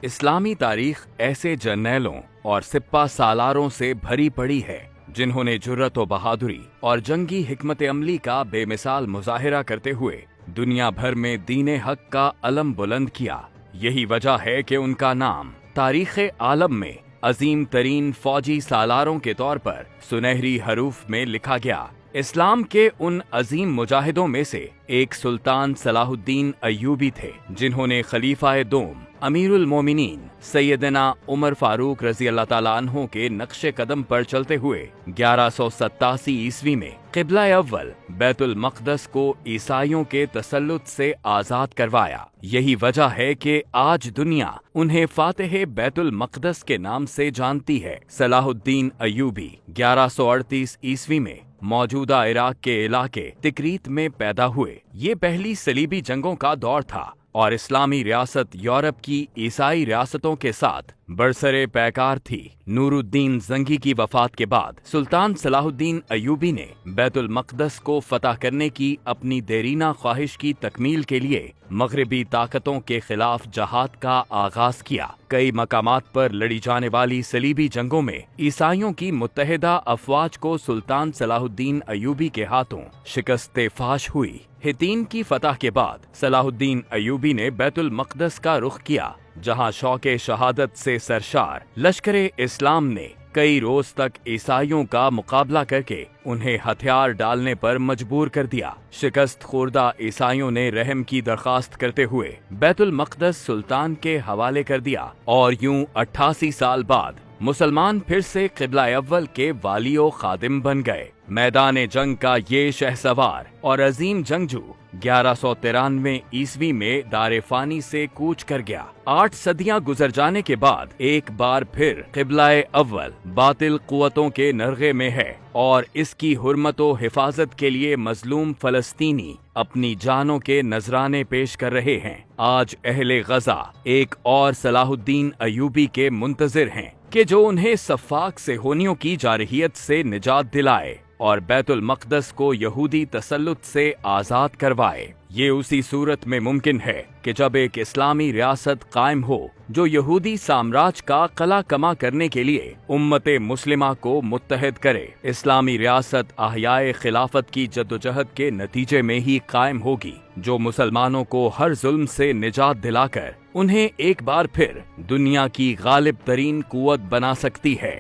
اسلامی تاریخ ایسے جرنیلوں اور سپہ سالاروں سے بھری پڑی ہے جنہوں نے جرأت و بہادری اور جنگی حکمت عملی کا بے مثال مظاہرہ کرتے ہوئے دنیا بھر میں دین حق کا علم بلند کیا۔ یہی وجہ ہے کہ ان کا نام تاریخ عالم میں عظیم ترین فوجی سالاروں کے طور پر سنہری حروف میں لکھا گیا۔ اسلام کے ان عظیم مجاہدوں میں سے ایک سلطان صلاح الدین ایوبی تھے، جنہوں نے خلیفہ دوم امیر المومنین سیدنا عمر فاروق رضی اللہ تعالیٰ عنہ کے نقش قدم پر چلتے ہوئے 1187 عیسوی میں قبلہ اول بیت المقدس کو عیسائیوں کے تسلط سے آزاد کروایا۔ یہی وجہ ہے کہ آج دنیا انہیں فاتح بیت المقدس کے نام سے جانتی ہے۔ صلاح الدین ایوبی 1138 عیسوی میں موجودہ عراق کے علاقے تکریت میں پیدا ہوئے۔ یہ پہلی صلیبی جنگوں کا دور تھا اور اسلامی ریاست یورپ کی عیسائی ریاستوں کے ساتھ برسرِ پیکار تھی۔ نور الدین زنگی کی وفات کے بعد سلطان صلاح الدین ایوبی نے بیت المقدس کو فتح کرنے کی اپنی دیرینہ خواہش کی تکمیل کے لیے مغربی طاقتوں کے خلاف جہاد کا آغاز کیا۔ کئی مقامات پر لڑی جانے والی صلیبی جنگوں میں عیسائیوں کی متحدہ افواج کو سلطان صلاح الدین ایوبی کے ہاتھوں شکست فاش ہوئی۔ ہتین کی فتح کے بعد صلاح الدین ایوبی نے بیت المقدس کا رخ کیا، جہاں شوق شہادت سے سرشار لشکر اسلام نے کئی روز تک عیسائیوں کا مقابلہ کر کے انہیں ہتھیار ڈالنے پر مجبور کر دیا۔ شکست خوردہ عیسائیوں نے رحم کی درخواست کرتے ہوئے بیت المقدس سلطان کے حوالے کر دیا، اور یوں 88 سال بعد مسلمان پھر سے قبلہ اول کے والی و خادم بن گئے۔ میدان جنگ کا یہ شہسوار اور عظیم جنگجو 1193 عیسوی میں دار فانی سے کوچ کر گیا۔ 8 صدیاں گزر جانے کے بعد ایک بار پھر قبلہ اول باطل قوتوں کے نرغے میں ہے، اور اس کی حرمت و حفاظت کے لیے مظلوم فلسطینی اپنی جانوں کے نذرانے پیش کر رہے ہیں۔ آج اہل غزہ ایک اور صلاح الدین ایوبی کے منتظر ہیں کہ جو انہیں سفاک صہیونیوں کی جارحیت سے نجات دلائے اور بیت المقدس کو یہودی تسلط سے آزاد کروائے۔ یہ اسی صورت میں ممکن ہے کہ جب ایک اسلامی ریاست قائم ہو جو یہودی سامراج کا قلع کما کرنے کے لیے امت مسلمہ کو متحد کرے۔ اسلامی ریاست احیاء خلافت کی جدوجہد کے نتیجے میں ہی قائم ہوگی، جو مسلمانوں کو ہر ظلم سے نجات دلا کر انہیں ایک بار پھر دنیا کی غالب ترین قوت بنا سکتی ہے۔